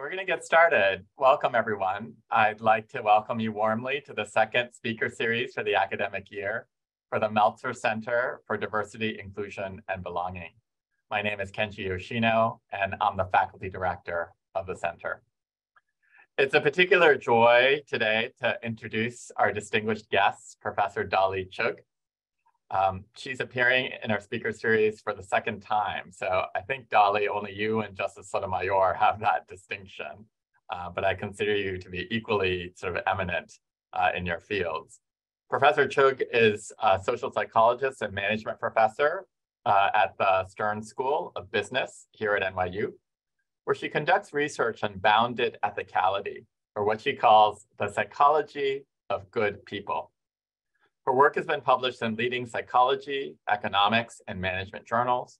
We're going to get started. Welcome, everyone. I'd like to welcome you warmly to the second speaker series for the academic year for the Meltzer Center for Diversity, Inclusion, and Belonging. My name is Kenji Yoshino, and I'm the faculty director of the center. It's a particular joy today to introduce our distinguished guest, Professor Dolly Chugh. She's appearing in our speaker series for the second time. So I think, Dolly, only you and Justice Sotomayor have that distinction, but I consider you to be equally sort of eminent in your fields. Professor Chugh is a social psychologist and management professor at the Stern School of Business here at NYU, where she conducts research on bounded ethicality, or what she calls the psychology of good people. Her work has been published in leading psychology, economics, and management journals.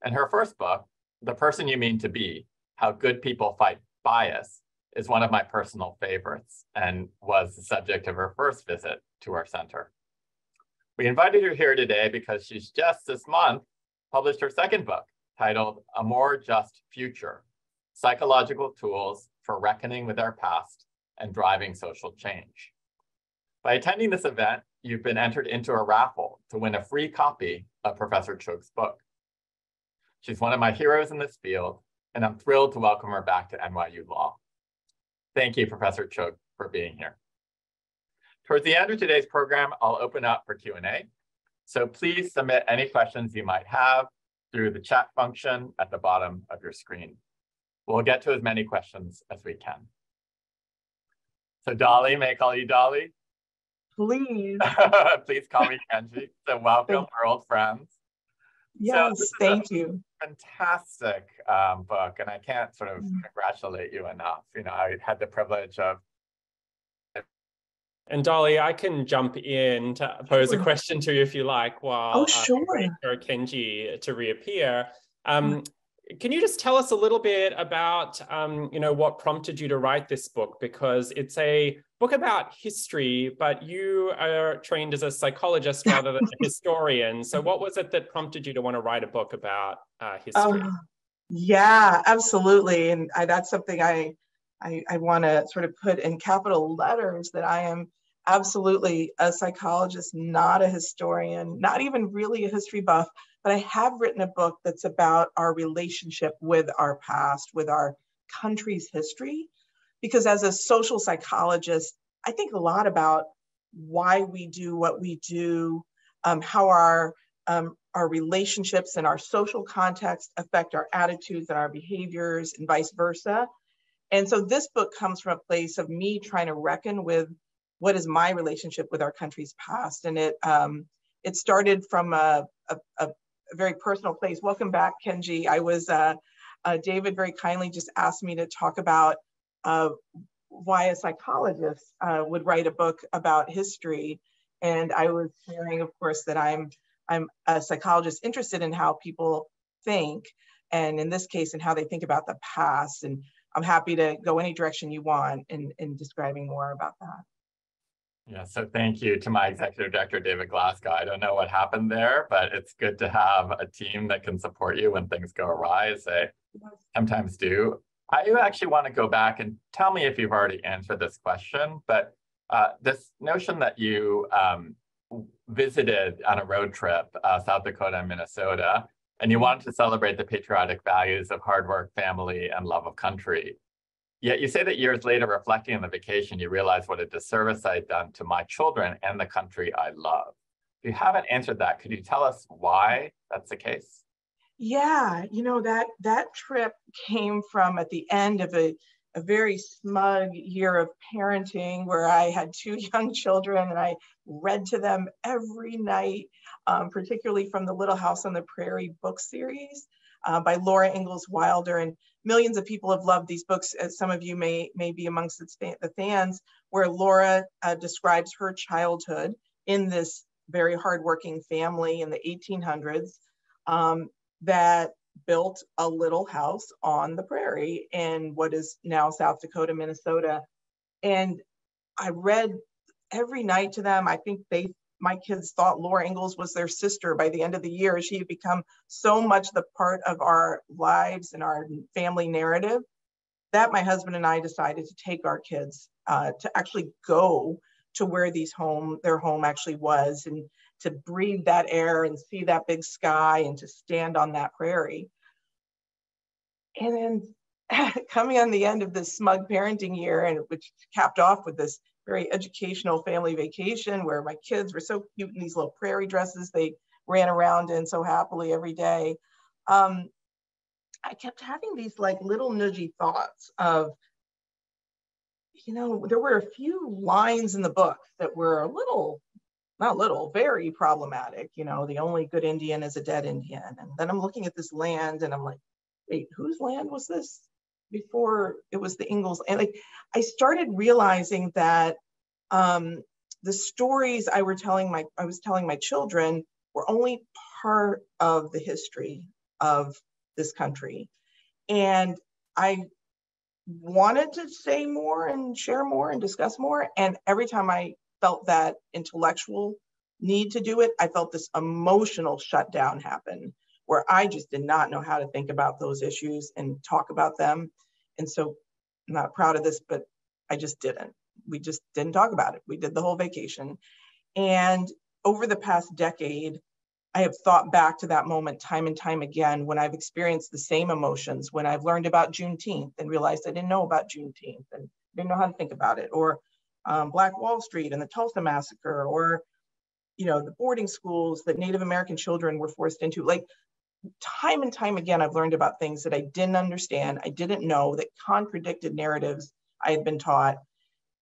And her first book, The Person You Mean to Be, How Good People Fight Bias, is one of my personal favorites and was the subject of her first visit to our center. We invited her here today because she's just this month published her second book titled A More Just Future, Psychological Tools for Reckoning with Our Past and Driving Social Change. By attending this event, you've been entered into a raffle to win a free copy of Professor Chugh's book. She's one of my heroes in this field, and I'm thrilled to welcome her back to NYU Law. Thank you, Professor Chugh, for being here. Towards the end of today's program, I'll open up for Q&A. So please submit any questions you might have through the chat function at the bottom of your screen. We'll get to as many questions as we can. So Dolly, may I call you Dolly? Please. Please call me Kenji. So welcome, we're old friends. Yes, thank you. Fantastic book, and I can't sort of congratulate you enough. You know, I had the privilege of. And Dolly, I can jump in to pose a question to you if you like while wait for Kenji to reappear. Can you just tell us a little bit about, what prompted you to write this book? Because it's a book about history, but you are trained as a psychologist rather than a historian. So what was it that prompted you to want to write a book about history? Yeah, absolutely. And that's something I want to sort of put in capital letters, that I am absolutely a psychologist, not a historian, not even really a history buff. But I have written a book that's about our relationship with our past, with our country's history. Because as a social psychologist, I think a lot about why we do what we do, how our relationships and our social context affect our attitudes and our behaviors and vice versa. And so this book comes from a place of me trying to reckon with what is my relationship with our country's past. And it started from a very personal place. Welcome back, Kenji. I was, David very kindly just asked me to talk about why a psychologist would write a book about history. And I was sharing, of course, that I'm a psychologist interested in how people think, and in this case, in how they think about the past. And I'm happy to go any direction you want in describing more about that. Yeah, so thank you to my executive director, David Glasgow. I don't know what happened there, but it's good to have a team that can support you when things go awry, as they sometimes do. I actually want to go back and tell me if you've already answered this question, but this notion that you visited on a road trip, South Dakota and Minnesota, and you wanted to celebrate the patriotic values of hard work, family, and love of country. Yet you say that years later, reflecting on the vacation, you realize what a disservice I had done to my children and the country I love. If you haven't answered that, could you tell us why that's the case? Yeah, that trip came from at the end of a very smug year of parenting, where I had two young children and I read to them every night, particularly from the Little House on the Prairie book series by Laura Ingalls Wilder. And millions of people have loved these books, as some of you may be amongst the fans, where Laura describes her childhood in this very hardworking family in the 1800s that built a little house on the prairie in what is now South Dakota, Minnesota. And I read every night to them. I think my kids thought Laura Ingalls was their sister by the end of the year. She had become so much the part of our lives and our family narrative. that my husband and I decided to take our kids to actually go to where their home actually was, and to breathe that air and see that big sky and to stand on that prairie. And then coming on the end of this smug parenting year, and which capped off with this very educational family vacation where my kids were so cute in these little prairie dresses they ran around in so happily every day. I kept having these like little nudgy thoughts of, there were a few lines in the book that were very problematic. The only good Indian is a dead Indian. And then I'm looking at this land and I'm like, wait, whose land was this before it was the Ingalls? And I started realizing that the stories I was telling my children were only part of the history of this country. And I wanted to say more and share more and discuss more. And every time I felt that intellectual need to do it, I felt this emotional shutdown happen where I just did not know how to think about those issues and talk about them. And so I'm not proud of this, but I just didn't. We just didn't talk about it. We did the whole vacation. And over the past decade, I have thought back to that moment time and time again when I've experienced the same emotions, when I've learned about Juneteenth and realized I didn't know about Juneteenth and didn't know how to think about it, or Black Wall Street and the Tulsa Massacre, or the boarding schools that Native American children were forced into. Like, time and time again, I've learned about things that I didn't understand, I didn't know, that contradicted narratives I had been taught.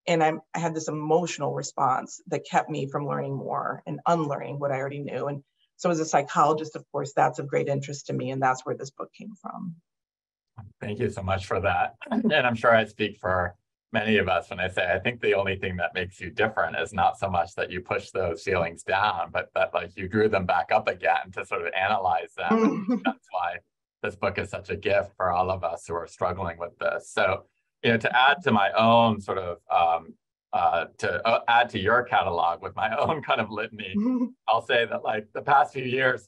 And I had this emotional response that kept me from learning more and unlearning what I already knew. And so as a psychologist, of course, that's of great interest to me. And that's where this book came from. Thank you so much for that. And I'm sure I speak for many of us when I say, I think the only thing that makes you different is not so much that you push those feelings down, but that like you drew them back up again to sort of analyze them. And that's why this book is such a gift for all of us who are struggling with this. So, to add to my own sort of, add to your catalog with my own kind of litany, I'll say that like the past few years,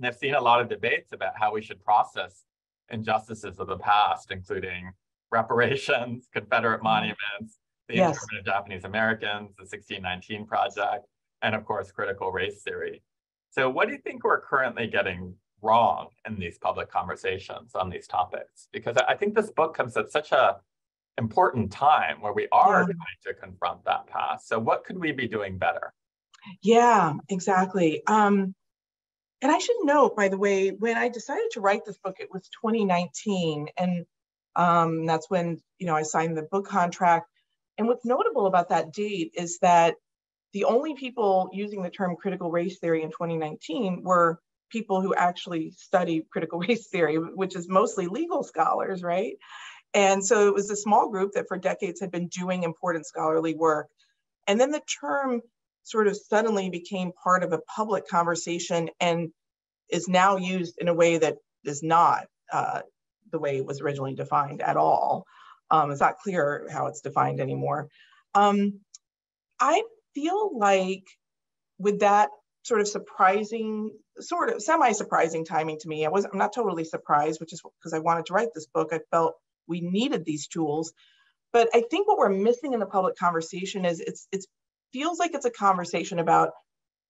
I've seen a lot of debates about how we should process injustices of the past, including reparations, Confederate monuments, the internment of Japanese Americans, the 1619 Project, and of course, critical race theory. So what do you think we're currently getting wrong in these public conversations on these topics? Because I think this book comes at such a important time where we are trying to confront that past. So what could we be doing better? Yeah, exactly. And I should note, by the way, when I decided to write this book, it was 2019. And that's when, I signed the book contract. And what's notable about that date is that the only people using the term critical race theory in 2019 were people who actually study critical race theory, which is mostly legal scholars, right? And so it was a small group that for decades had been doing important scholarly work. And then the term sort of suddenly became part of a public conversation and is now used in a way that is not the way it was originally defined at all. It's not clear how it's defined anymore. I feel like with that sort of semi-surprising timing to me, I'm not totally surprised, which is because I wanted to write this book. I felt we needed these tools. But I think what we're missing in the public conversation is it feels like it's a conversation about,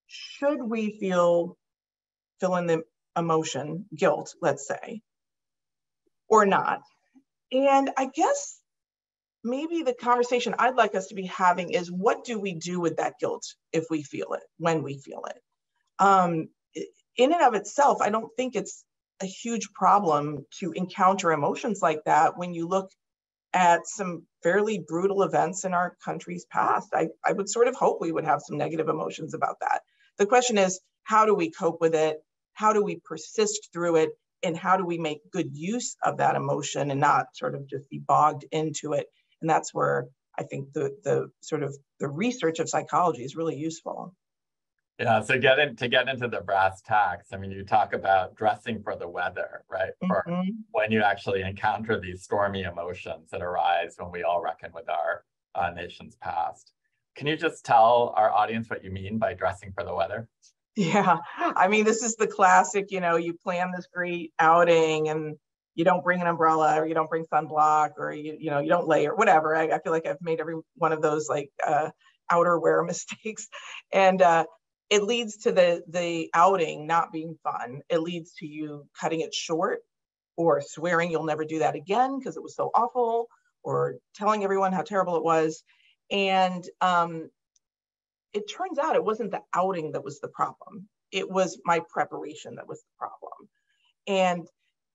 should we fill in the emotion, guilt, let's say, or not? And I guess maybe the conversation I'd like us to be having is, what do we do with that guilt if we feel it, when we feel it? In and of itself, I don't think it's a huge problem to encounter emotions like that when you look at some fairly brutal events in our country's past. I would sort of hope we would have some negative emotions about that. The question is, how do we cope with it? How do we persist through it? And how do we make good use of that emotion and not sort of just be bogged into it? And that's where I think the sort of the research of psychology is really useful. Yeah, so to get into the brass tacks, I mean, you talk about dressing for the weather, right? For when you actually encounter these stormy emotions that arise when we all reckon with our nation's past. Can you just tell our audience what you mean by dressing for the weather? Yeah, I mean, this is the classic, you plan this great outing and, you don't bring an umbrella, or you don't bring sunblock, or you don't layer, whatever. I feel like I've made every one of those like outerwear mistakes, and it leads to the outing not being fun. It leads to you cutting it short, or swearing you'll never do that again because it was so awful, or telling everyone how terrible it was. And it turns out it wasn't the outing that was the problem. It was my preparation that was the problem. And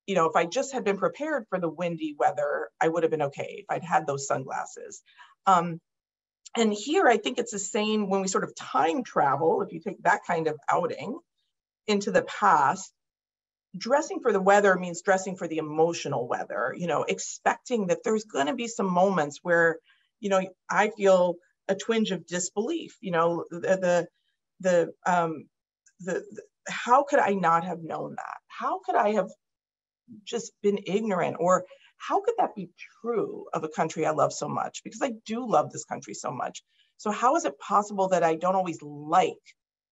if I just had been prepared for the windy weather, I would have been okay if I'd had those sunglasses. And here, I think it's the same when we sort of time travel. If you take that kind of outing into the past, dressing for the weather means dressing for the emotional weather, expecting that there's going to be some moments where, I feel a twinge of disbelief, how could I not have known that? How could I have just been ignorant? Or how could that be true of a country I love so much? Because I do love this country so much. So how is it possible that I don't always like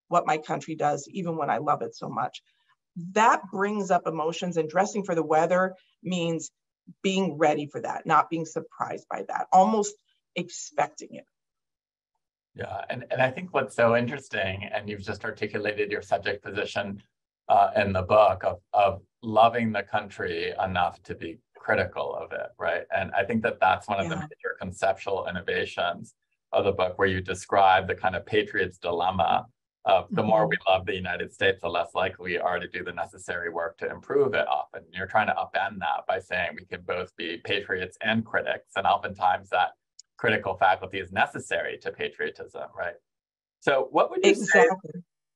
what my country does, even when I love it so much? That brings up emotions, and dressing for the weather means being ready for that, not being surprised by that, almost expecting it. Yeah, and I think what's so interesting, and you've just articulated your subject position in the book of loving the country enough to be critical of it, right? And I think that that's one of the major conceptual innovations of the book, where you describe the kind of patriot's dilemma of the more we love the United States, the less likely we are to do the necessary work to improve it often. You're trying to upend that by saying we can both be patriots and critics, and oftentimes that critical faculty is necessary to patriotism, right? So what would you say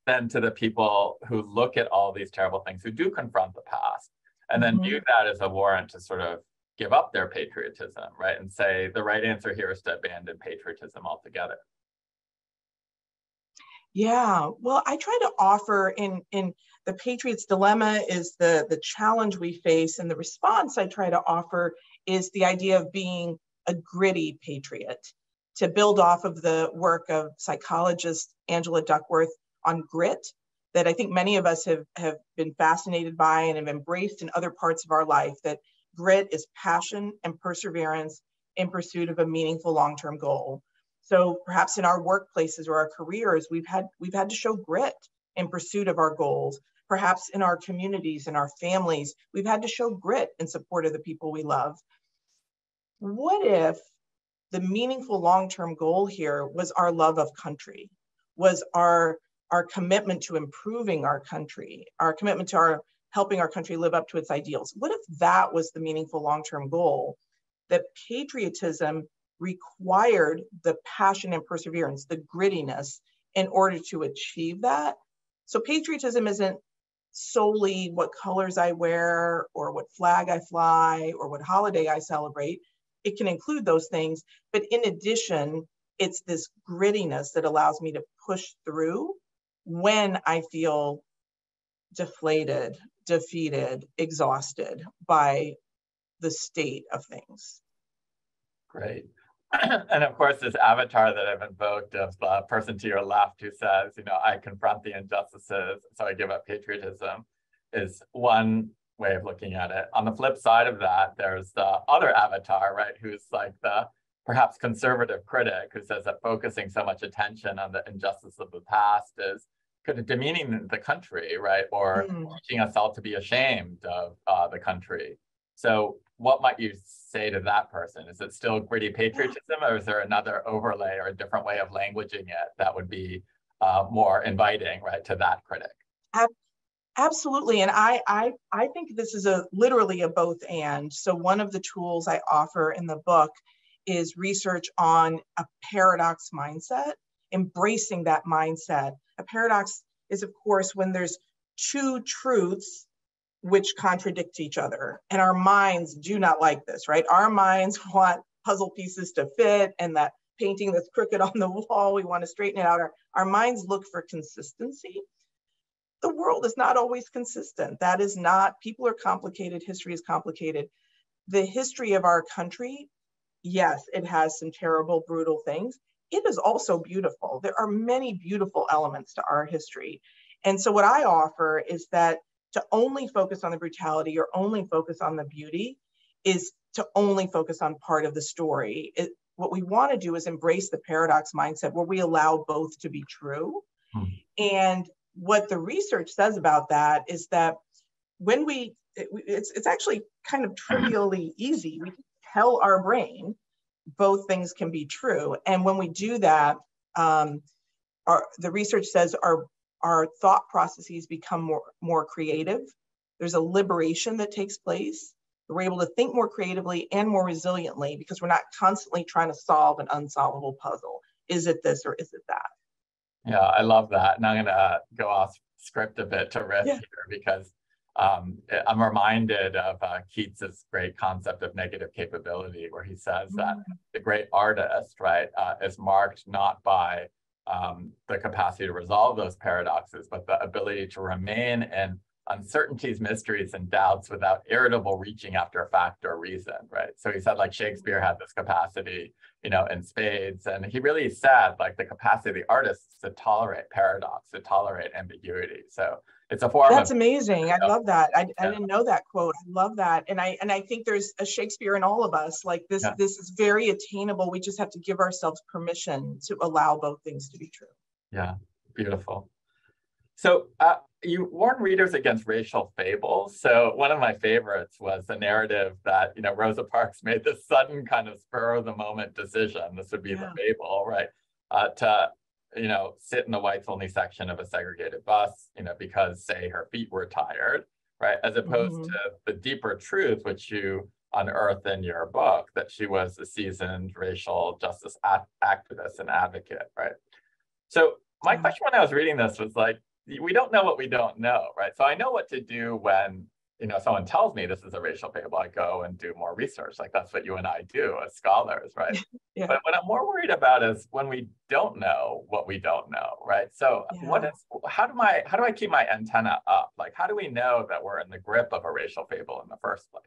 then to the people who look at all these terrible things, who do confront the past, and then view that as a warrant to sort of give up their patriotism, right? And say the right answer here is to abandon patriotism altogether? Yeah, well, I try to offer in the Patriot's Dilemma is the challenge we face, and the response I try to offer is the idea of being a gritty patriot, to build off of the work of psychologist Angela Duckworth on grit, that I think many of us have been fascinated by and have embraced in other parts of our life, that grit is passion and perseverance in pursuit of a meaningful long-term goal. So perhaps in our workplaces or our careers, we've had to show grit in pursuit of our goals. Perhaps in our communities and our families, we've had to show grit in support of the people we love. What if the meaningful long-term goal here was our love of country, was our commitment to improving our country, our commitment to helping our country live up to its ideals? What if that was the meaningful long-term goal? That patriotism required the passion and perseverance, the grittiness, in order to achieve that. So patriotism isn't solely what colors I wear, or what flag I fly, or what holiday I celebrate. It can include those things, but in addition, it's this grittiness that allows me to push through when I feel deflated, defeated, exhausted by the state of things. Great. And of course, this avatar that I've invoked of the person to your left who says, I confront the injustices, so I give up patriotism, is one way of looking at it. On the flip side of that, there's the other avatar, right, who's like the perhaps conservative critic, who says that focusing so much attention on the injustice of the past is kind of demeaning the country, right, or teaching us all to be ashamed of the country. So what might you say to that person? Is it still gritty patriotism, or is there another overlay or a different way of languaging it that would be more inviting, right, to that critic? Absolutely. And I think this is literally a both and. So one of the tools I offer in the book is research on a paradox mindset, embracing that mindset. A paradox is, of course, when there's two truths which contradict each other. And our minds do not like this, right? Our minds want puzzle pieces to fit, and that painting that's crooked on the wall, we want to straighten it out. Our minds look for consistency. The world is not always consistent. That is not, people are complicated, history is complicated. The history of our country, yes, it has some terrible, brutal things. It is also beautiful. There are many beautiful elements to our history. And so what I offer is that to only focus on the brutality or only focus on the beauty is to only focus on part of the story. What we want to do is embrace the paradox mindset where we allow both to be true. And what the research says about that is that when it's actually kind of trivially easy. We tell our brain both things can be true. And when we do that, the research says our thought processes become more creative. There's a liberation that takes place. We're able to think more creatively and more resiliently because we're not constantly trying to solve an unsolvable puzzle. Is it this or is it that? Yeah, I love that. And I'm going to go off script a bit to riff here because I'm reminded of Keats's great concept of negative capability, where he says that the great artist, right, is marked not by the capacity to resolve those paradoxes, but the ability to remain in uncertainties, mysteries, and doubts without irritable reaching after fact or reason, right? So he said, like, Shakespeare had this capacity, in spades, and he really said, like, the capacity of the artist is to tolerate paradox, to tolerate ambiguity. So it's a form That's amazing. I love that. I didn't know that quote. I love that. And I think there's a Shakespeare in all of us. Like this is very attainable. We just have to give ourselves permission to allow both things to be true. Yeah, beautiful. So you warn readers against racial fables. So one of my favorites was the narrative that, Rosa Parks made this sudden kind of spur of the moment decision. This would be the fable, right? To sit in the whites only section of a segregated bus, because, say, her feet were tired, right? As opposed to the deeper truth, which you unearth in your book, that she was a seasoned racial justice activist and advocate, right? So my question when I was reading this was like, we don't know what we don't know, right? So I know what to do when, someone tells me this is a racial fable. I go and do more research. Like that's what you and I do as scholars, right? But what I'm more worried about is when we don't know what we don't know, right? So how do I keep my antenna up? Like, how do we know that we're in the grip of a racial fable in the first place?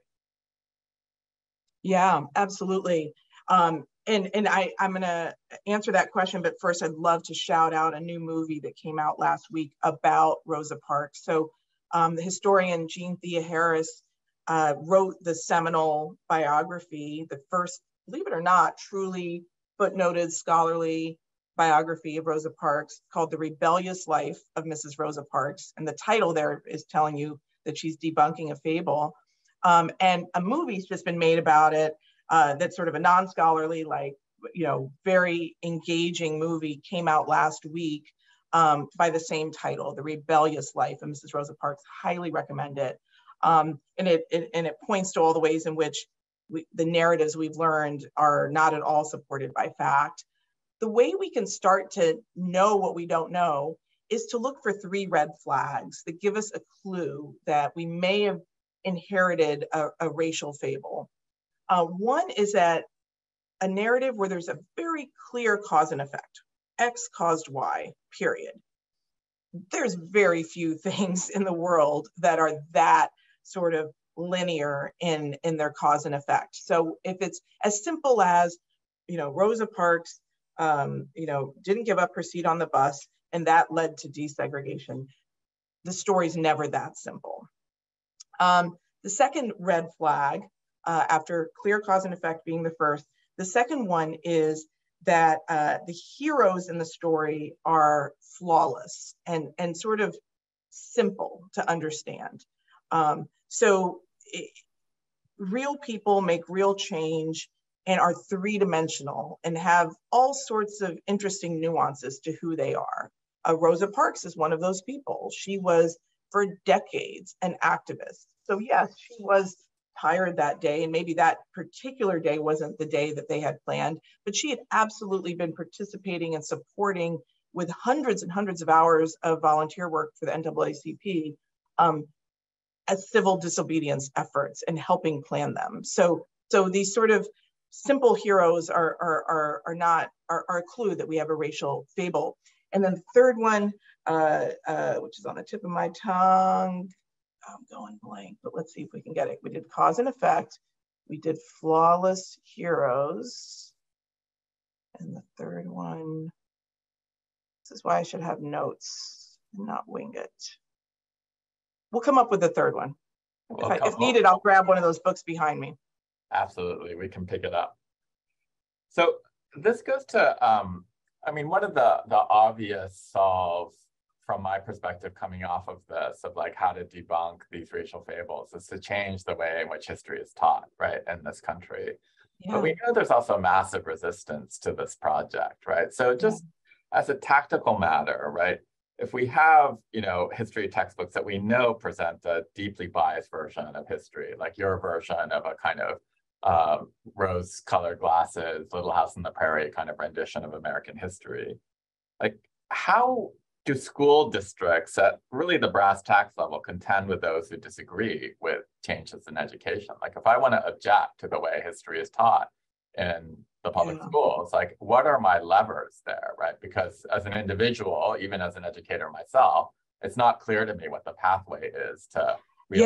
Yeah, absolutely. And I'm going to answer that question, but first I'd love to shout out a new movie that came out last week about Rosa Parks. So the historian Jean Thea Harris wrote the seminal biography, the first, believe it or not, truly footnoted scholarly biography of Rosa Parks called The Rebellious Life of Mrs. Rosa Parks. And the title there is telling you that she's debunking a fable. And a movie's just been made about it. That's sort of a non-scholarly, very engaging movie, came out last week by the same title, The Rebellious Life of Mrs. Rosa Parks. Highly recommend it. And it points to all the ways in which the narratives we've learned are not at all supported by fact. The way we can start to know what we don't know is to look for 3 red flags that give us a clue that we may have inherited a racial fable. One is that a narrative where there's a very clear cause and effect. X caused Y, period. There's very few things in the world that are that sort of linear in their cause and effect. So if it's as simple as, Rosa Parks, didn't give up her seat on the bus and that led to desegregation, the story's never that simple. The second red flag, after clear cause and effect being the first, the second one is that the heroes in the story are flawless and sort of simple to understand. Real people make real change and are 3-dimensional and have all sorts of interesting nuances to who they are. Rosa Parks is one of those people. She was for decades an activist. So yes, she was tired that day, and maybe that particular day wasn't the day that they had planned, but she had absolutely been participating and supporting with hundreds and hundreds of hours of volunteer work for the NAACP as civil disobedience efforts and helping plan them. So these sort of simple heroes are not a clue that we have a racial fable. And then the third one, which is on the tip of my tongue, I'm going blank, but let's see if we can get it. We did cause and effect. We did flawless heroes. And the third one, this is why I should have notes and not wing it. We'll come up with a third one. If needed, I'll grab one of those books behind me. Absolutely, we can pick it up. So this goes to, I mean, one of the obvious solves from my perspective coming off of this, of like how to debunk these racial fables, is to change the way in which history is taught, right, in this country. Yeah. But we know there's also massive resistance to this project, right? So just as a tactical matter, right, if we have, you know, history textbooks that we know present a deeply biased version of history, like your version of a kind of rose-colored glasses, Little House on the Prairie kind of rendition of American history, like how do school districts at really the brass tacks level contend with those who disagree with changes in education? Like if I want to object to the way history is taught in the public schools, like what are my levers there, right? Because as an individual, even as an educator myself, it's not clear to me what the pathway is to really.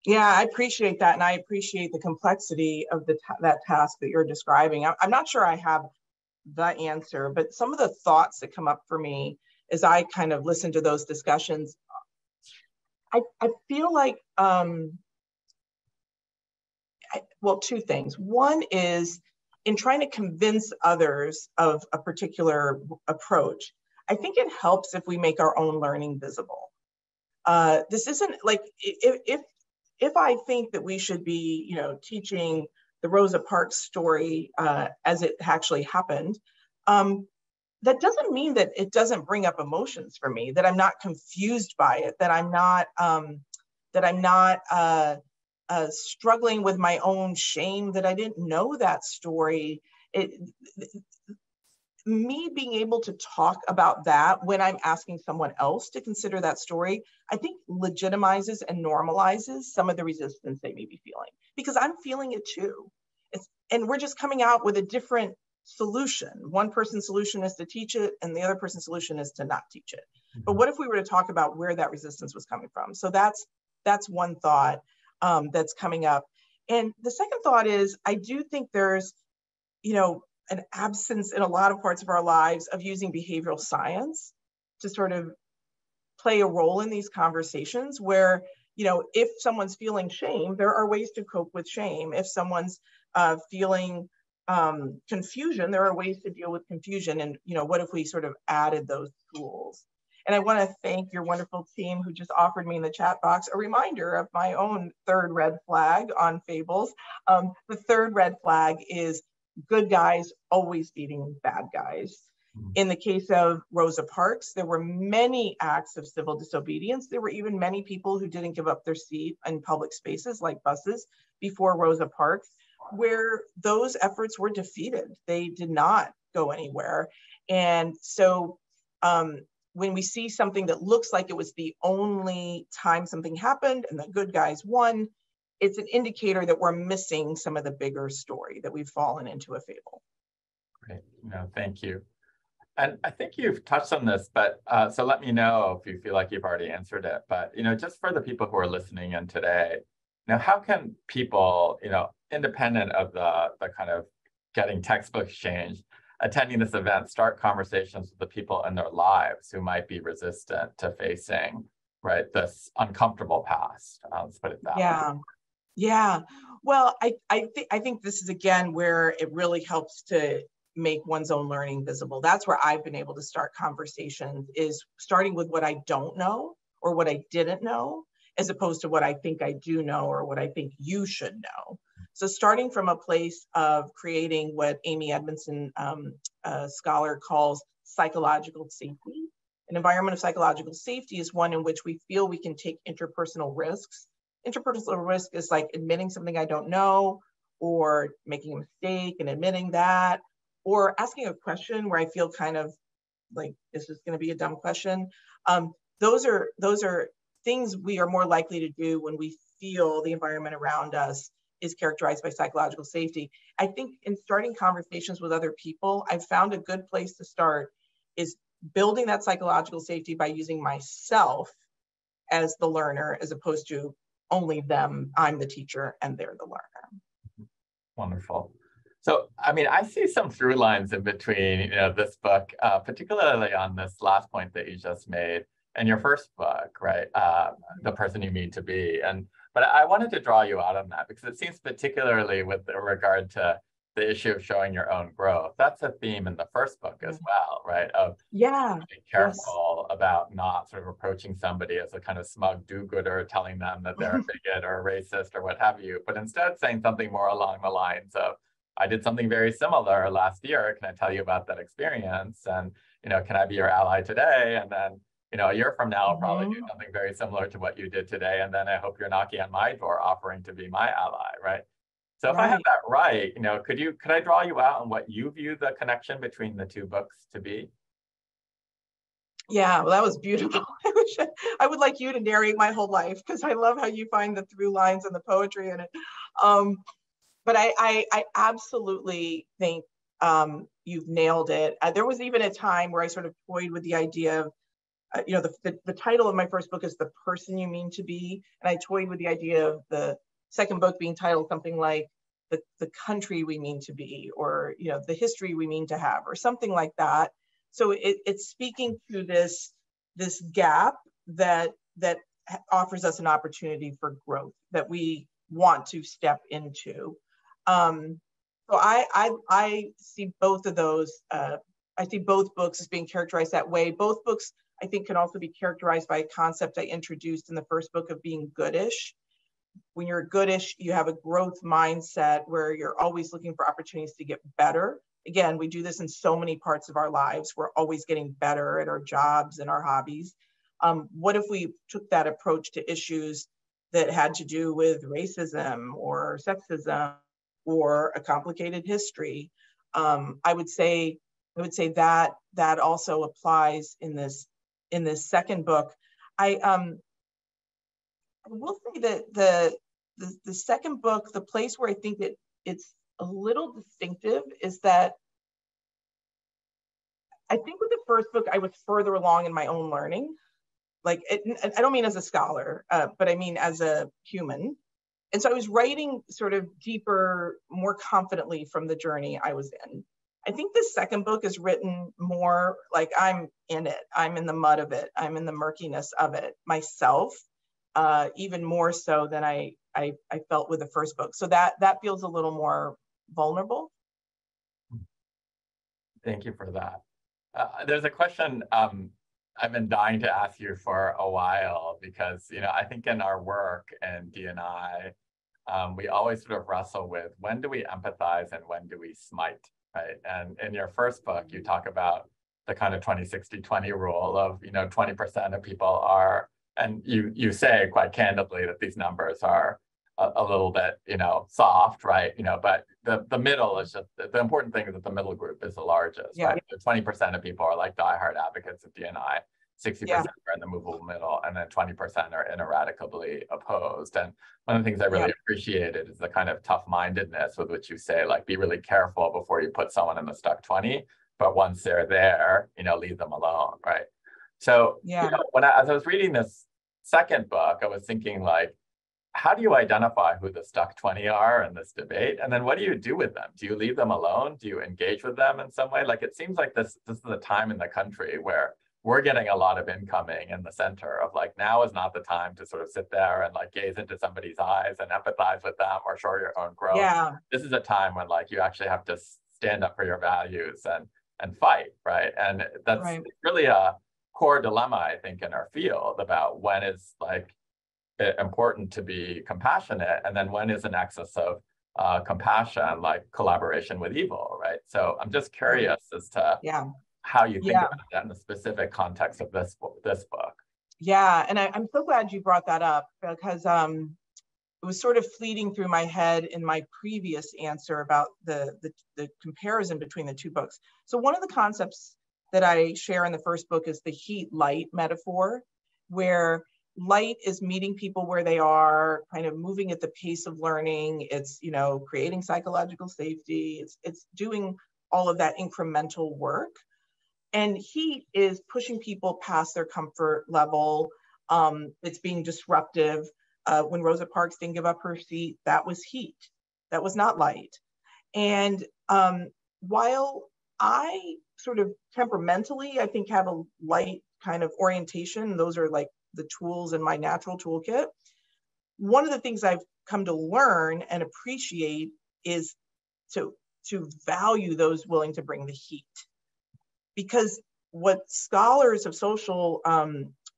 Yeah, I appreciate that. And I appreciate the complexity of that task that you're describing. I'm not sure I have the answer, but some of the thoughts that come up for me as I kind of listen to those discussions, I feel like, well, two things. One is in trying to convince others of a particular approach, I think it helps if we make our own learning visible. This isn't like, if I think that we should be, you know, teaching the Rosa Parks story as it actually happened, that doesn't mean that it doesn't bring up emotions for me, that I'm not confused by it, that I'm not struggling with my own shame that I didn't know that story. Me being able to talk about that when I'm asking someone else to consider that story, I think legitimizes and normalizes some of the resistance they may be feeling, because I'm feeling it too. And we're just coming out with a different solution. One person's solution is to teach it, and the other person's solution is to not teach it. But what if we were to talk about where that resistance was coming from? So that's one thought that's coming up. And the second thought is, I do think there's, you know, an absence in a lot of parts of our lives of using behavioral science to sort of play a role in these conversations where, you know, if someone's feeling shame, there are ways to cope with shame. If someone's feeling confusion, there are ways to deal with confusion. And, you know, what if we sort of added those tools? And I want to thank your wonderful team who just offered me in the chat box a reminder of my own third red flag on fables. The third red flag is good guys always beating bad guys. In the case of Rosa Parks, there were many acts of civil disobedience. There were even many people who didn't give up their seat in public spaces like buses before Rosa Parks, where those efforts were defeated. They did not go anywhere. And so when we see something that looks like it was the only time something happened and the good guys won, it's an indicator that we're missing some of the bigger story, that we've fallen into a fable. Great, no, thank you. And I think you've touched on this, but so let me know if you feel like you've already answered it. But, you know, just for the people who are listening in today, now, how can people, you know, independent of the kind of getting textbooks changed, attending this event, start conversations with the people in their lives who might be resistant to facing, right, this uncomfortable past? Let's put it that way. Yeah. Well, I think this is, again, where it really helps to make one's own learning visible. That's where I've been able to start conversations, is starting with what I don't know or what I didn't know, as opposed to what I think I do know or what I think you should know. So starting from a place of creating what Amy Edmondson, a scholar, calls psychological safety. An environment of psychological safety is one in which we feel we can take interpersonal risks. Interpersonal risk is like admitting something I don't know, or making a mistake and admitting that, or asking a question where I feel kind of like this is going to be a dumb question. Those are things we are more likely to do when we feel the environment around us is characterized by psychological safety. I think in starting conversations with other people, I've found a good place to start is building that psychological safety by using myself as the learner, as opposed to only them. I'm the teacher and they're the learner. Wonderful. So, I mean, I see some through lines in between, you know, this book, particularly on this last point that you just made, in your first book, right? The Person You Mean to Be. But I wanted to draw you out on that because it seems particularly with regard to the issue of showing your own growth. That's a theme in the first book as well, right? Of being careful about not sort of approaching somebody as a kind of smug do-gooder, telling them that they're a bigot or a racist or what have you, but instead saying something more along the lines of, I did something very similar last year. Can I tell you about that experience? And, can I be your ally today? And then, a year from now, I'll probably do something very similar to what you did today. And then I hope you're knocking on my door offering to be my ally, right? So if I have that right, could I draw you out on what you view the connection between the two books to be? Yeah, well, that was beautiful. I would like you to narrate my whole life because I love how you find the through lines and the poetry in it. But I absolutely think you've nailed it. There was even a time where I sort of toyed with the idea of, the title of my first book is The Person You Mean to Be. And I toyed with the idea of the second book being titled something like the country we mean to be, or, the history we mean to have, or something like that. So it's speaking to this gap that offers us an opportunity for growth that we want to step into. So I see both of those. I see both books as being characterized that way. Both books, I think, can also be characterized by a concept I introduced in the first book of being goodish. When you're goodish, you have a growth mindset where you're always looking for opportunities to get better. Again, we do this in so many parts of our lives. We're always getting better at our jobs and our hobbies. What if we took that approach to issues that had to do with racism or sexism or a complicated history? I would say that also applies in this second book. I will say that the second book, the place where I think that it's a little distinctive is that I think with the first book, I was further along in my own learning. I don't mean as a scholar, but I mean as a human. And so I was writing sort of deeper, more confidently from the journey I was in. I think the second book is written more like I'm in it. I'm in the mud of it. I'm in the murkiness of it myself, even more so than I felt with the first book. So that feels a little more vulnerable. Thank you for that. There's a question I've been dying to ask you for a while because, I think in our work in D&I, we always sort of wrestle with when do we empathize and when do we smite, right? And in your first book, you talk about the kind of 20-60-20 rule of, 20% of people are, and you say quite candidly that these numbers are a little bit, soft, right? But the middle is just, the important thing is that the middle group is the largest, right? So 20% of people are like diehard advocates of D&I, 60% are in the movable middle, and then 20% are ineradicably opposed. And one of the things I really appreciated is the kind of tough-mindedness with which you say, like, be really careful before you put someone in the stuck 20, but once they're there, leave them alone, right? So, as I was reading this second book, I was thinking, like, how do you identify who the stuck 20 are in this debate? And then what do you do with them? Do you leave them alone? Do you engage with them in some way? Like, it seems like this is a time in the country where we're getting a lot of incoming in the center of, like, now is not the time to sort of sit there and, like, gaze into somebody's eyes and empathize with them or show your own growth. This is a time when, like, you actually have to stand up for your values and fight, right? And that's really a core dilemma, I think, in our field about when is, like, important to be compassionate, and then when is an excess of compassion, like collaboration with evil, right? So I'm just curious as to how you think about that in the specific context of this book. Yeah, and I'm so glad you brought that up because it was sort of fleeting through my head in my previous answer about the comparison between the two books. So one of the concepts that I share in the first book is the heat light metaphor, where light is meeting people where they are, kind of moving at the pace of learning. It's, creating psychological safety. It's doing all of that incremental work. And heat is pushing people past their comfort level. It's being disruptive. When Rosa Parks didn't give up her seat, that was heat. That was not light. And while I sort of temperamentally, I think, have a light kind of orientation. Those are like the tools in my natural toolkit. One of the things I've come to learn and appreciate is to value those willing to bring the heat. Because what scholars of social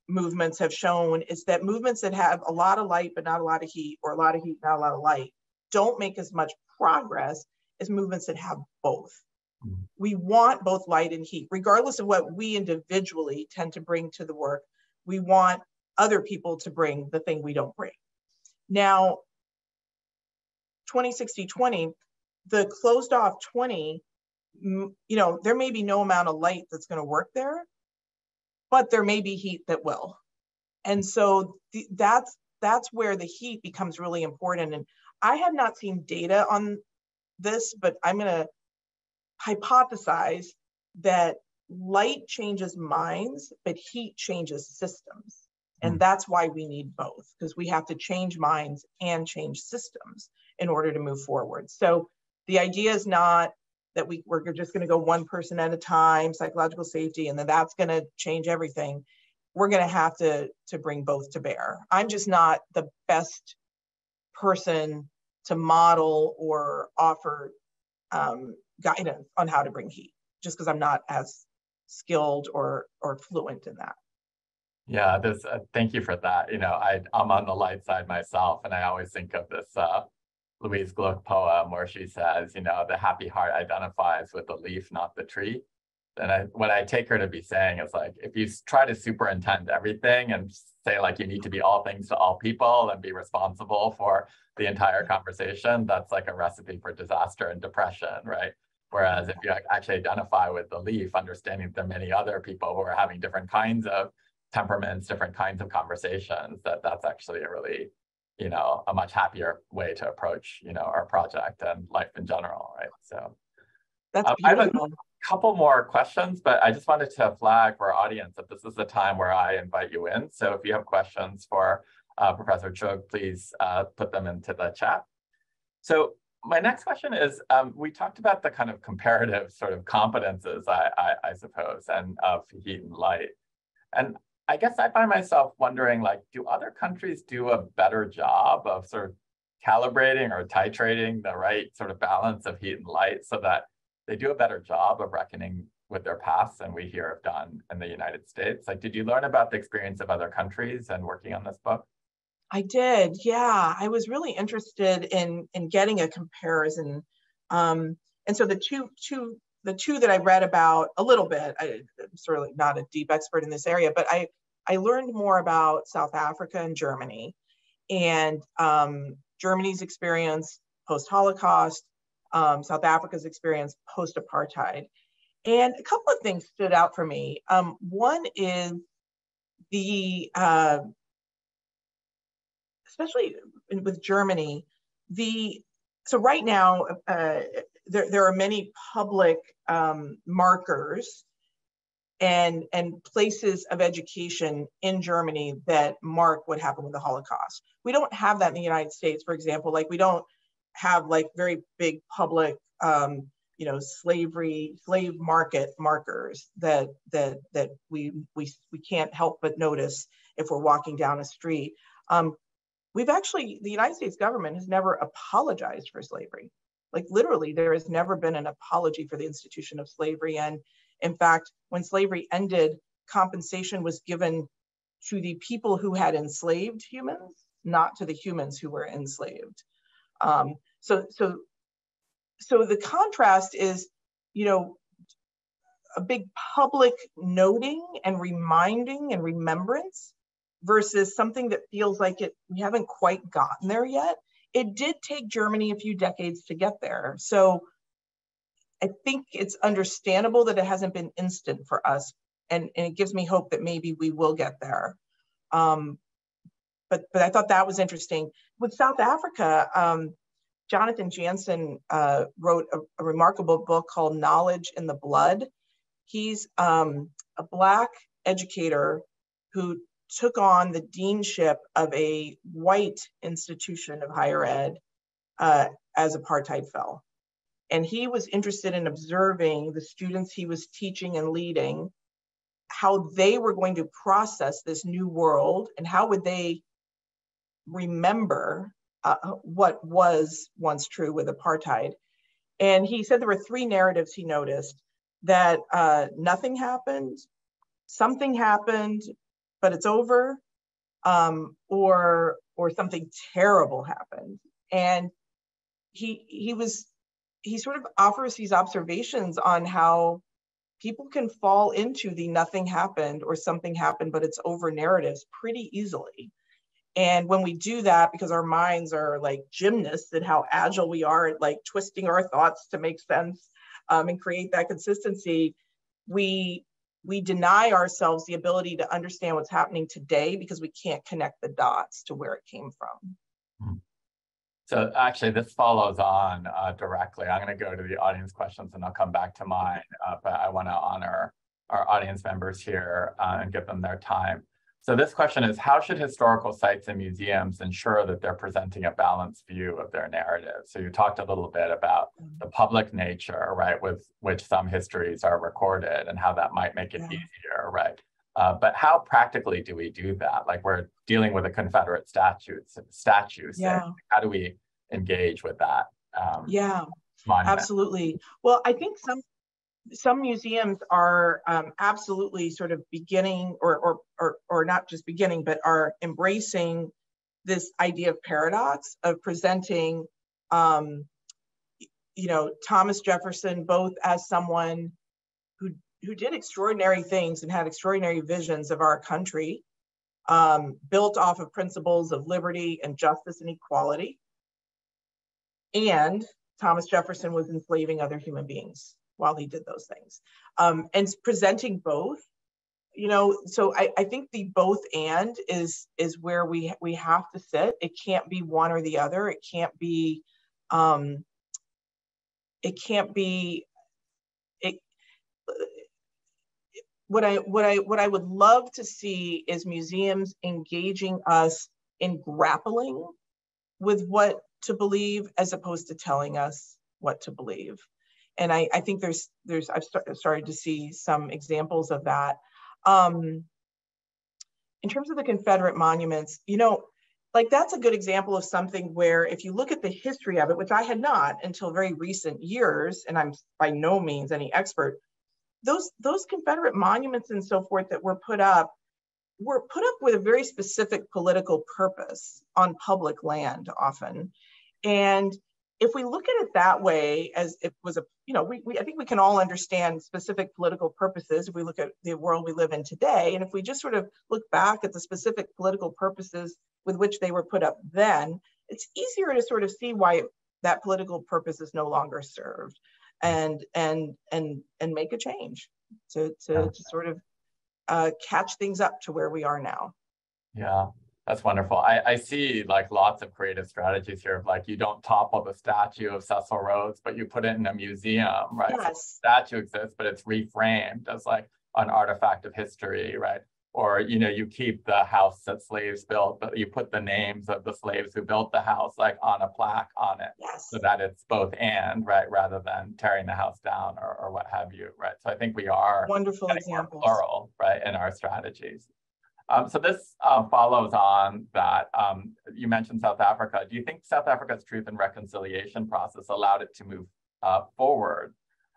movements have shown is that movements that have a lot of light but not a lot of heat, or a lot of heat, not a lot of light, don't make as much progress as movements that have both. We want both light and heat, regardless of what we individually tend to bring to the work. We want other people to bring the thing we don't bring. Now, 20-60-20, the closed off 20, you know, there may be no amount of light that's going to work there, but there may be heat that will. And so that's where the heat becomes really important. And I have not seen data on this, but I'm going to hypothesize that light changes minds, but heat changes systems. And that's why we need both, because we have to change minds and change systems in order to move forward. So the idea is not that we're just going to go one person at a time, psychological safety, and then that's going to change everything. We're going to have to bring both to bear. I'm just not the best person to model or offer guidance on how to bring heat, just because I'm not as skilled or fluent in that. Yeah, there's thank you for that. You know, I'm on the light side myself, and I always think of this Louise Gluck poem where she says, you know, the happy heart identifies with the leaf, not the tree. And what I take her to be saying is, like, if you try to superintend everything and say, like, you need to be all things to all people and be responsible for the entire conversation, that's like a recipe for disaster and depression, right? Whereas if you actually identify with the leaf, understanding that there are many other people who are having different kinds of temperaments, different kinds of conversations, that's actually a really, you know, a much happier way to approach, you know, our project and life in general, right? So that's I have a couple more questions, but I just wanted to flag for our audience that this is the time where I invite you in. So if you have questions for Professor Chugh, please put them into the chat. So my next question is, we talked about the kind of comparative sort of competences, I suppose, and of heat and light. And I guess I find myself wondering, like, do other countries do a better job of sort of calibrating or titrating the right sort of balance of heat and light so that they do a better job of reckoning with their past than we here have done in the United States? Like, did you learn about the experience of other countries and working on this book? I did, yeah. I was really interested in getting a comparison. And so the two that I read about a little bit, I'm sort of not a deep expert in this area, but I learned more about South Africa and Germany, and Germany's experience post-Holocaust, South Africa's experience post-apartheid. And a couple of things stood out for me. One is especially with Germany, so right now, there are many public markers and places of education in Germany that mark what happened with the Holocaust. We don't have that in the United States, for example. Like, we don't have like very big public, you know, slave market markers that we can't help but notice if we're walking down a street. The United States government has never apologized for slavery. Like, literally, there has never been an apology for the institution of slavery. And in fact, when slavery ended, compensation was given to the people who had enslaved humans, not to the humans who were enslaved. So the contrast is, you know, a big public noting and reminding and remembrance versus something that feels like we haven't quite gotten there yet. It did take Germany a few decades to get there. So I think it's understandable that it hasn't been instant for us. And it gives me hope that maybe we will get there. But I thought that was interesting. With South Africa, Jonathan Jansen wrote a remarkable book called Knowledge in the Blood. He's a Black educator who took on the deanship of a white institution of higher ed as apartheid fell. And he was interested in observing the students he was teaching and leading how they were going to process this new world and how would they remember what was once true with apartheid. And he said there were three narratives he noticed: that nothing happened, something happened, but it's over, or something terrible happened. And he sort of offers these observations on how people can fall into the nothing happened or something happened, but it's over narratives pretty easily. And when we do that, because our minds are like gymnasts and how agile we are at like twisting our thoughts to make sense and create that consistency, we deny ourselves the ability to understand what's happening today because we can't connect the dots to where it came from. So actually, this follows on directly. I'm going to go to the audience questions and I'll come back to mine, but I want to honor our audience members here and give them their time. So this question is, how should historical sites and museums ensure that they're presenting a balanced view of their narrative? So you talked a little bit about the public nature, right, with which some histories are recorded and how that might make it easier, right? But how practically do we do that? Like, we're dealing with a Confederate statue. How do we engage with that? Monument? Absolutely. Well, I think some museums are absolutely sort of beginning or not just beginning, but are embracing this idea of paradox of presenting, Thomas Jefferson both as someone who did extraordinary things and had extraordinary visions of our country, built off of principles of liberty and justice and equality. And Thomas Jefferson was enslaving other human beings while he did those things. And presenting both, so I think the both and is where we have to sit. It can't be one or the other. It can't be, what I would love to see is museums engaging us in grappling with what to believe as opposed to telling us what to believe. And I think I've started to see some examples of that. In terms of the Confederate monuments, like that's a good example of something where if you look at the history of it, which I had not until very recent years, and I'm by no means any expert, those Confederate monuments and so forth that were put up with a very specific political purpose on public land often. And if we look at it that way, as it was I think we can all understand specific political purposes if we look at the world we live in today. And if we just sort of look back at the specific political purposes with which they were put up then, it's easier to sort of see why that political purpose is no longer served, and make a change to sort of catch things up to where we are now. Yeah. That's wonderful. I see like lots of creative strategies here of like, you don't topple the statue of Cecil Rhodes, but you put it in a museum, right? Yes. So the statue exists, but it's reframed as like an artifact of history, right? Or, you keep the house that slaves built, but you put the names of the slaves who built the house like on a plaque on it. Yes. So that it's both and, right? Rather than tearing the house down or what have you, right? So I think we are wonderful examples, plural, right, in our strategies. So this follows on that. You mentioned South Africa. Do you think South Africa's truth and reconciliation process allowed it to move forward,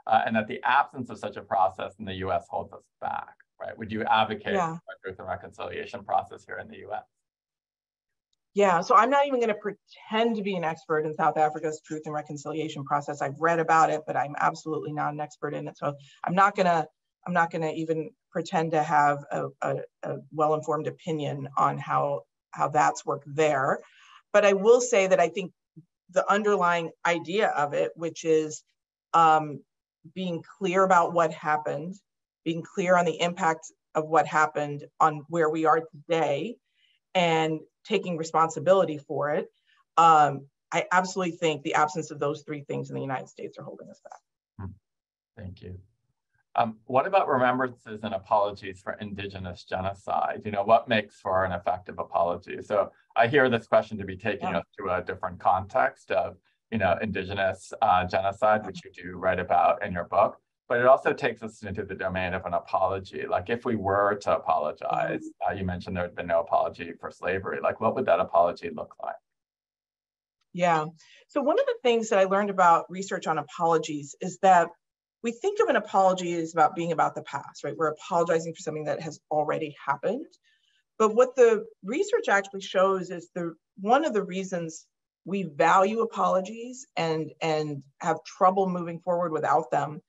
and that the absence of such a process in the U.S. holds us back, right? Would you advocate for a truth and reconciliation process here in the U.S.? Yeah, so I'm not even going to pretend to be an expert in South Africa's truth and reconciliation process. I've read about it, but I'm absolutely not an expert in it. So I'm not going to even pretend to have a well-informed opinion on how that's worked there. But I will say that I think the underlying idea of it, which is being clear about what happened, being clear on the impact of what happened on where we are today, and taking responsibility for it, I absolutely think the absence of those three things in the United States are holding us back. Thank you. What about remembrances and apologies for Indigenous genocide? What makes for an effective apology? So I hear this question to be taking us to a different context of, Indigenous genocide, which you do write about in your book. but it also takes us into the domain of an apology. Like if we were to apologize, you mentioned there had been no apology for slavery, like what would that apology look like? Yeah, so one of the things that I learned about research on apologies is that we think of an apology as about being about the past, right? We're apologizing for something that has already happened. But what the research actually shows is one of the reasons we value apologies and have trouble moving forward without them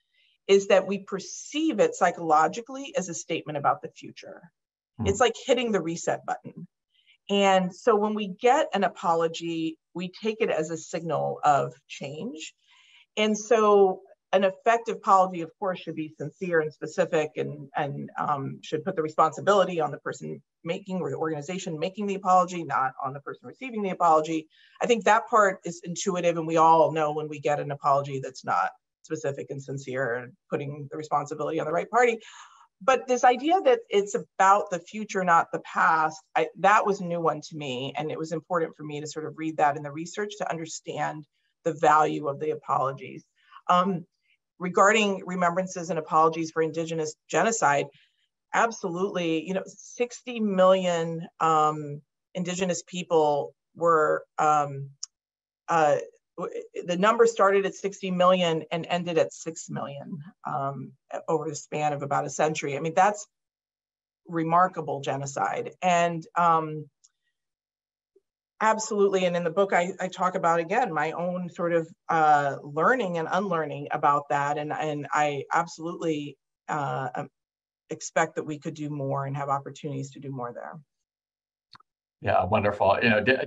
is that we perceive it psychologically as a statement about the future. It's like hitting the reset button. And so when we get an apology, we take it as a signal of change. And so an effective apology, of course, should be sincere and specific and should put the responsibility on the person making or the organization making the apology, not on the person receiving the apology. I think that part is intuitive, and we all know when we get an apology that's not specific and sincere and putting the responsibility on the right party. But this idea that it's about the future, not the past, that was a new one to me. And it was important for me to sort of read that in the research to understand the value of the apologies. Regarding remembrances and apologies for Indigenous genocide, absolutely, 60 million Indigenous people were, the number started at 60 million and ended at 6 million over the span of about a century. I mean, that's remarkable genocide. And absolutely, and in the book, I talk about, again, my own sort of learning and unlearning about that. And I absolutely expect that we could do more and have opportunities to do more there. Yeah, wonderful.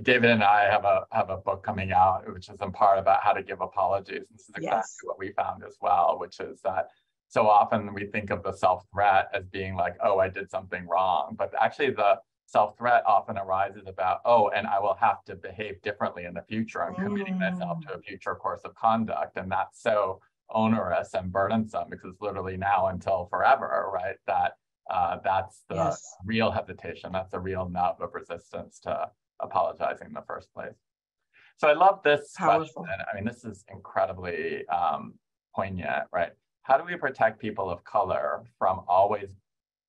David and I have a book coming out, which is in part about how to give apologies. This is exactly what we found as well, which is that so often we think of the self-threat as being like, oh, I did something wrong. But actually the self-threat often arises about, oh, and I will have to behave differently in the future. I'm committing myself to a future course of conduct. And that's so onerous and burdensome because literally now until forever, right? That's the real hesitation. That's the real nub of resistance to apologizing in the first place. So I love this question. I mean, this is incredibly poignant, right? How do we protect people of color from always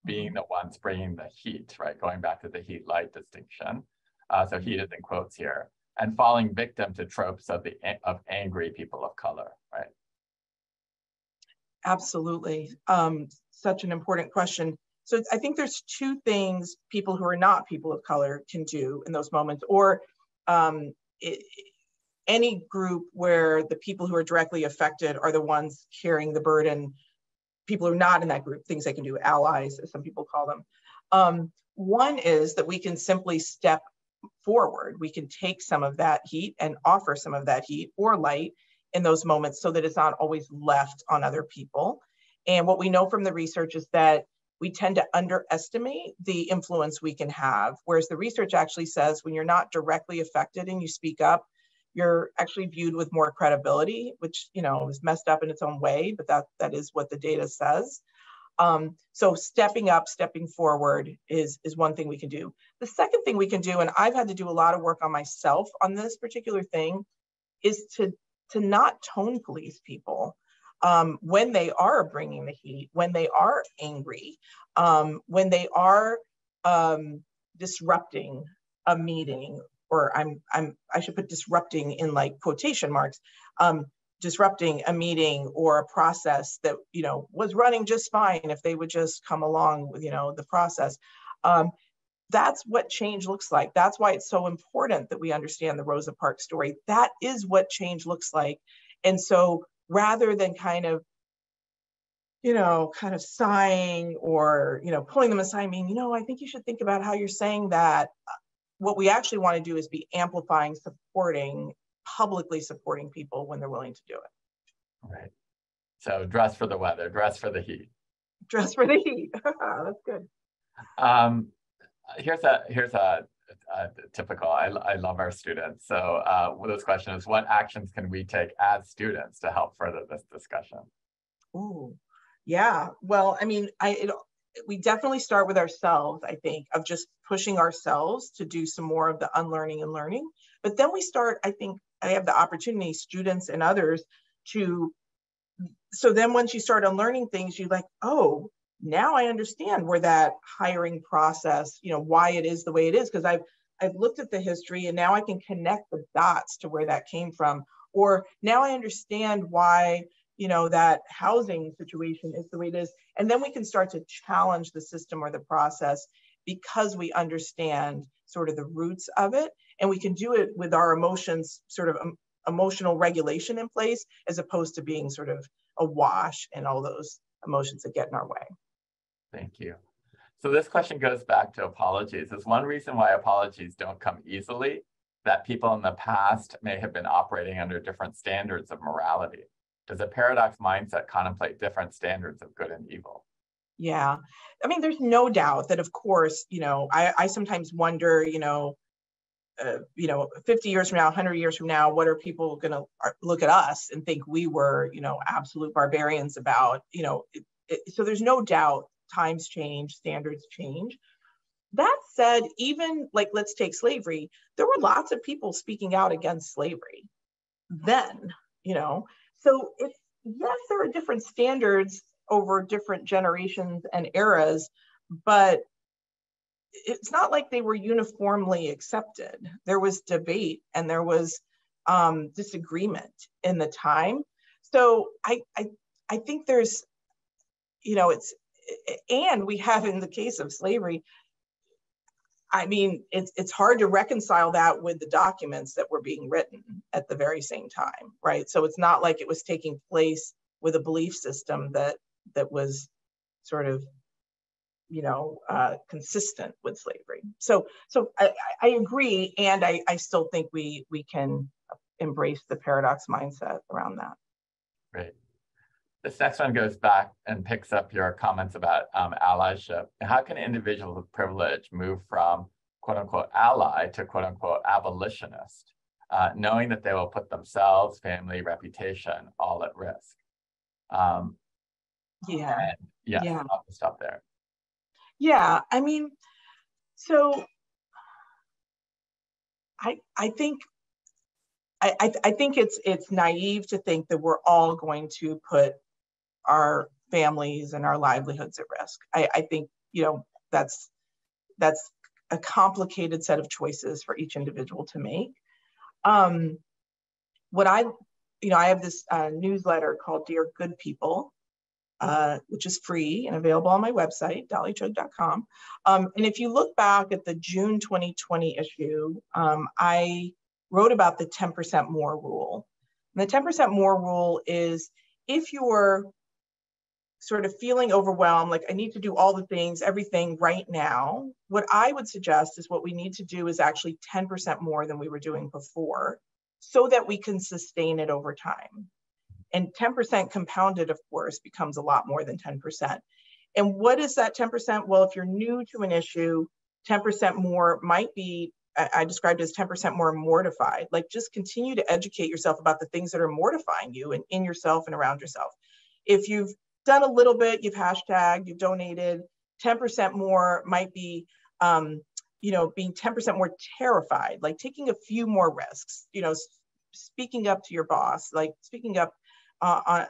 being the ones bringing the heat, right? Going back to the heat-light distinction. So heat is in quotes here, and falling victim to tropes of angry people of color, right? Absolutely. Such an important question. So I think there's two things people who are not people of color can do in those moments, or any group where the people who are directly affected are the ones carrying the burden. People who are not in that group, things they can do, allies, as some people call them. One is that we can simply step forward. We can take some of that heat and offer some of that heat or light in those moments so that it's not always left on other people. And what we know from the research is that we tend to underestimate the influence we can have, whereas the research actually says when you're not directly affected and you speak up, you're actually viewed with more credibility, which is messed up in its own way, but that is what the data says. So stepping up, stepping forward is one thing we can do. The second thing we can do, and I've had to do a lot of work on myself on this particular thing, is to not tone police people. When they are bringing the heat, when they are angry, when they are disrupting a meeting, or I should put disrupting in like quotation marks, disrupting a meeting or a process that was running just fine if they would just come along with the process. That's what change looks like. That's why it's so important that we understand the Rosa Parks story. That is what change looks like. And so rather than kind of sighing or, pulling them aside, I think you should think about how you're saying that. What we actually want to do is be amplifying, publicly supporting people when they're willing to do it. Right. So dress for the weather, dress for the heat. Dress for the heat. That's good. Here's a typical, I love our students. So this question is, what actions can we take as students to help further this discussion? Ooh, yeah. Well, we definitely start with ourselves, I think, of just pushing ourselves to do some more of the unlearning and learning. But then we start, I think, I have the opportunity, students and others, to so then once you start unlearning things, you're like, oh, now I understand where that hiring process, why it is the way it is, because I've looked at the history and now I can connect the dots to where that came from. Or now I understand why, that housing situation is the way it is. And then we can start to challenge the system or the process because we understand sort of the roots of it. And we can do it with our emotions, sort of emotional regulation in place, as opposed to being sort of awash and all those emotions that get in our way. Thank you. So this question goes back to apologies. Is one reason why apologies don't come easily that people in the past may have been operating under different standards of morality? Does a paradox mindset contemplate different standards of good and evil? Yeah, I mean, there's no doubt that, of course, I sometimes wonder, 50 years from now, 100 years from now, what are people going to look at us and think we were, absolute barbarians about, so there's no doubt times change, standards change. That said, even like, let's take slavery, there were lots of people speaking out against slavery then, so yes, there are different standards over different generations and eras, but it's not like they were uniformly accepted. There was debate and there was disagreement in the time. So I think there's, and we have, in the case of slavery, I mean, it's hard to reconcile that with the documents that were being written at the very same time, right? So it's not like it was taking place with a belief system that was sort of, consistent with slavery. So I agree, and I still think we can embrace the paradox mindset around that. Great. This next one goes back and picks up your comments about allyship. How can individuals with privilege move from quote unquote ally to quote unquote abolitionist, knowing that they will put themselves, family, reputation all at risk? I'll stop there. Yeah, I mean, so I think it's naive to think that we're all going to put our families and our livelihoods at risk. I think, that's a complicated set of choices for each individual to make. What I have this newsletter called Dear Good People, which is free and available on my website, dollychugh.com. And if you look back at the June 2020 issue, I wrote about the 10% more rule. And the 10% more rule is, if you're sort of feeling overwhelmed, like I need to do all the things, everything right now, what I would suggest is what we need to do is actually 10% more than we were doing before, so that we can sustain it over time. And 10% compounded, of course, becomes a lot more than 10%. And what is that 10%? Well, if you're new to an issue, 10% more might be, I described it as 10% more mortified. Like, just continue to educate yourself about the things that are mortifying you and in yourself and around yourself. If you've done a little bit, you've hashtagged, you've donated, 10% more might be, being 10% more terrified, like taking a few more risks, speaking up to your boss, like speaking up on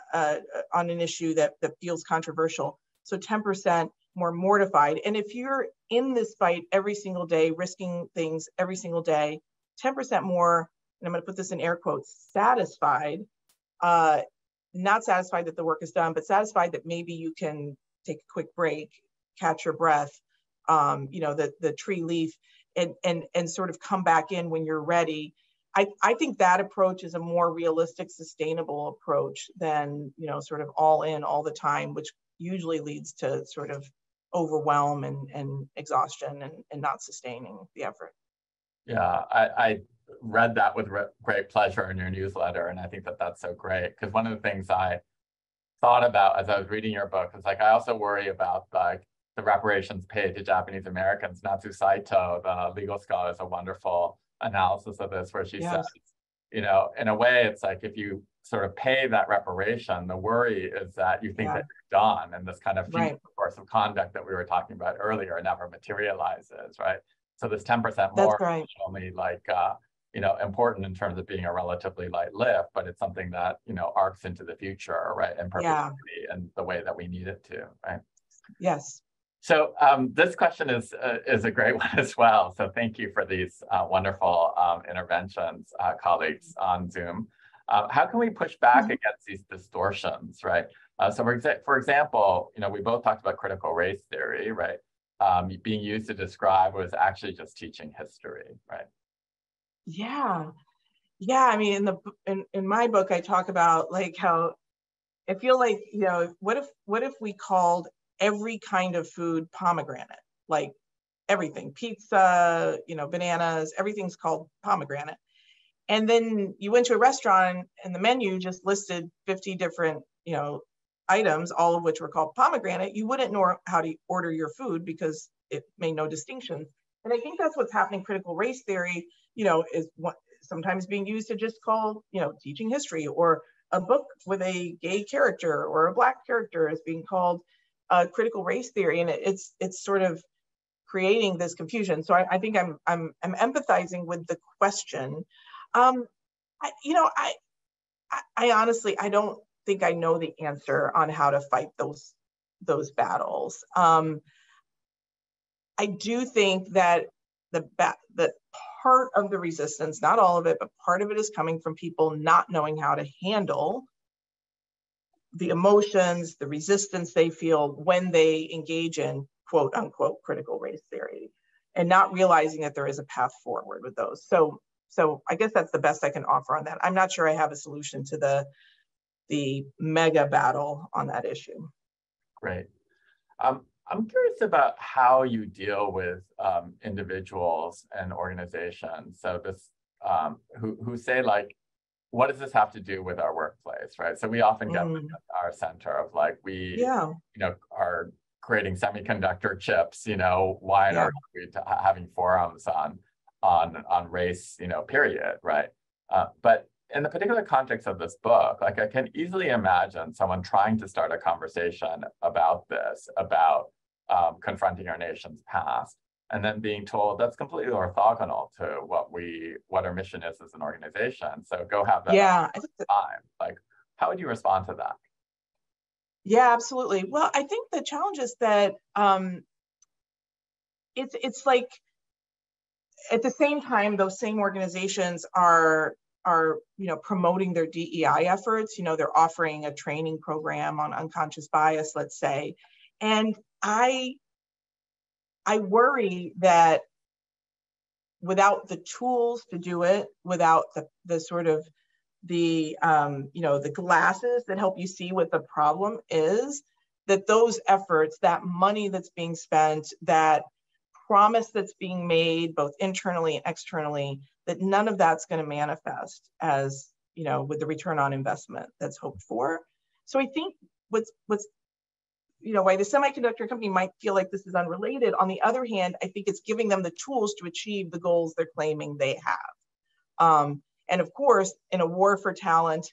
an issue that feels controversial. So 10% more mortified. And if you're in this fight every single day, risking things every single day, 10% more, and I'm going to put this in air quotes, satisfied, not satisfied that the work is done, but satisfied that maybe you can take a quick break, catch your breath, the tree leaf, and sort of come back in when you're ready. I think that approach is a more realistic, sustainable approach than, sort of all in all the time, which usually leads to sort of overwhelm and exhaustion and not sustaining the effort. Yeah, I read that with great pleasure in your newsletter. And I think that that's so great, because one of the things I thought about as I was reading your book was like, I also worry about like the reparations paid to Japanese Americans. Natsu Saito, the legal scholar, is a wonderful analysis of this, where she says, in a way, it's like, if you sort of pay that reparation, the worry is that you think that you're done, and this kind of course of conduct that we were talking about earlier never materializes, right? So this 10% more is only like important in terms of being a relatively light lift, but it's something that, arcs into the future, right? And perpetuity and the way that we need it to, right? Yes. So this question is a great one as well. So thank you for these wonderful interventions, colleagues on Zoom. How can we push back against these distortions, right? So for example, we both talked about critical race theory, right? Being used to describe was actually just teaching history, right? Yeah. I mean, in my book, I talk about like how I feel like, what if we called every kind of food pomegranate, like everything, pizza, bananas, everything's called pomegranate. And then you went to a restaurant and the menu just listed 50 different, items, all of which were called pomegranate. You wouldn't know how to order your food because it made no distinction. And I think that's what's happening. Critical race theory, is sometimes being used to just call, teaching history, or a book with a gay character or a Black character is being called critical race theory, and it's sort of creating this confusion. So I think I'm empathizing with the question. I honestly, I don't think I know the answer on how to fight those battles. I do think that that part of the resistance, not all of it, but part of it is coming from people not knowing how to handle the emotions, the resistance they feel when they engage in quote unquote critical race theory, and not realizing that there is a path forward with those. So I guess that's the best I can offer on that. I'm not sure I have a solution to the mega battle on that issue. Great. I'm curious about how you deal with individuals and organizations. So this, who say like, what does this have to do with our workplace, right? So we often get our center of like, we, are creating semiconductor chips, why are we having forums on race, period, right? But in the particular context of this book, like I can easily imagine someone trying to start a conversation about this, about confronting our nation's past, and then being told that's completely orthogonal to what our mission is as an organization. So go have that time. Like, how would you respond to that? Yeah, absolutely. Well, I think the challenge is that it's like at the same time, those same organizations are promoting their DEI efforts. They're offering a training program on unconscious bias, let's say, and I worry that without the tools to do it, without the sort of the glasses that help you see what the problem is, that those efforts, that money that's being spent, that promise that's being made both internally and externally, that none of that's going to manifest as, with the return on investment that's hoped for. So I think what's why the semiconductor company might feel like this is unrelated. On the other hand, I think it's giving them the tools to achieve the goals they're claiming they have. And of course, in a war for talent,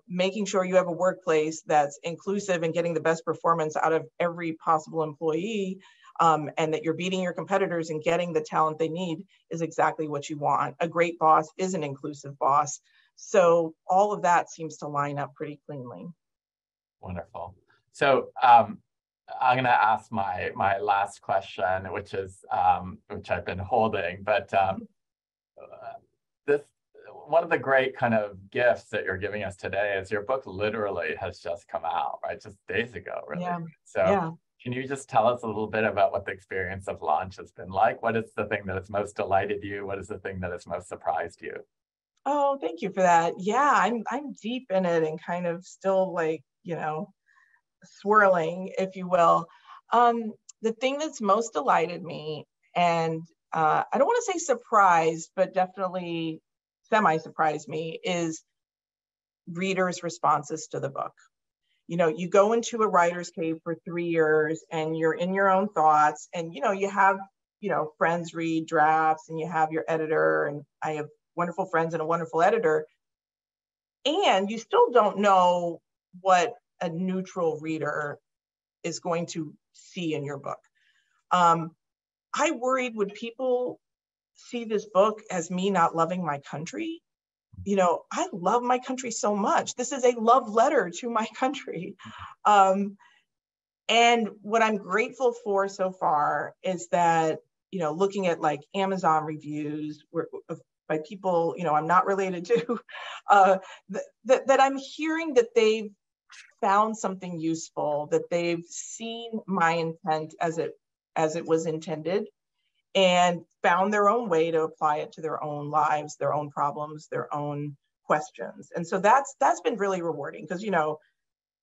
making sure you have a workplace that's inclusive and getting the best performance out of every possible employee, and that you're beating your competitors and getting the talent they need is exactly what you want. A great boss is an inclusive boss. So all of that seems to line up pretty cleanly. Wonderful. So I'm going to ask my last question, which is which I've been holding, but this one of the great kind of gifts that you're giving us today is your book literally has just come out, right? Just days ago, really. Yeah. So can you just tell us a little bit about what the experience of launch has been like? What is the thing that has most delighted you? What is the thing that has most surprised you? Oh, thank you for that. Yeah, I'm deep in it and kind of still like, swirling, if you will. The thing that's most delighted me, and I don't want to say surprised, but definitely semi-surprised me, is readers' responses to the book. You go into a writer's cave for 3 years and you're in your own thoughts, and you have friends read drafts, and you have your editor, and I have wonderful friends and a wonderful editor, and you still don't know what a neutral reader is going to see in your book. I worried, would people see this book as me not loving my country. You know, I love my country so much. This is a love letter to my country. And what I'm grateful for so far is that, you know, looking at like Amazon reviews by people, you know, I'm not related to, that I'm hearing that they've found something useful, that they've seen my intent as it was intended, and found their own way to apply it to their own lives, their own problems, their own questions. And so that's been really rewarding, because, you know,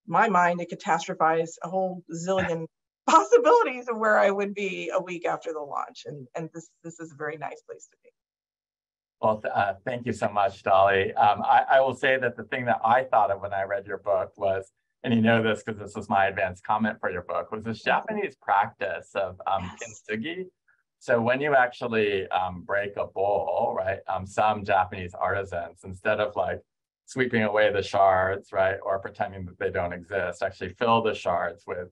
my mind, it catastrophized a whole zillion possibilities of where I would be a week after the launch. And this is a very nice place to be. Well, thank you so much, Dolly. I will say that the thing that I thought of when I read your book was, and you know this because this was my advanced comment for your book, was this Japanese practice of kintsugi. So when you actually break a bowl, right, some Japanese artisans, instead of like sweeping away the shards, right, or pretending that they don't exist, actually fill the shards with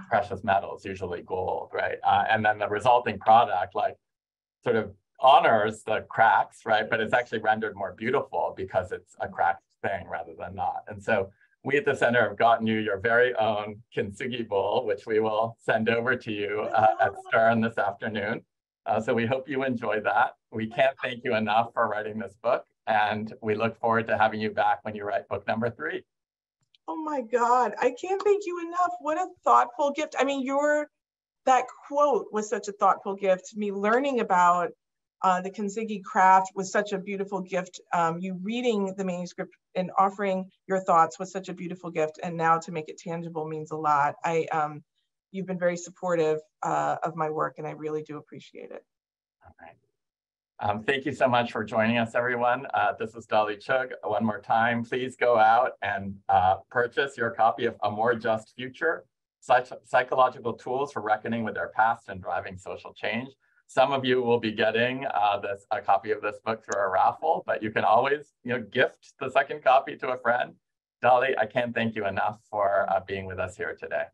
precious metals, usually gold, right? And then the resulting product, like, sort of honors the cracks, right? But it's actually rendered more beautiful because it's a cracked thing rather than not. And so we at the center have gotten you your very own kintsugi bowl, which we will send over to you at Stern this afternoon. So we hope you enjoy that. We can't thank you enough for writing this book, and we look forward to having you back when you write book number 3. Oh my God, I can't thank you enough. What a thoughtful gift. I mean, that quote was such a thoughtful gift. Me learning about the kintsugi craft was such a beautiful gift. You reading the manuscript and offering your thoughts was such a beautiful gift. And now to make it tangible means a lot. You've been very supportive of my work, and I really do appreciate it. All right. Thank you so much for joining us, everyone. This is Dolly Chugh. One more time, please go out and purchase your copy of A More Just Future, Psychological Tools for Reckoning with Our Past and Driving Social Change. Some of you will be getting a copy of this book through a raffle, but you can always, gift the second copy to a friend. Dolly, I can't thank you enough for being with us here today.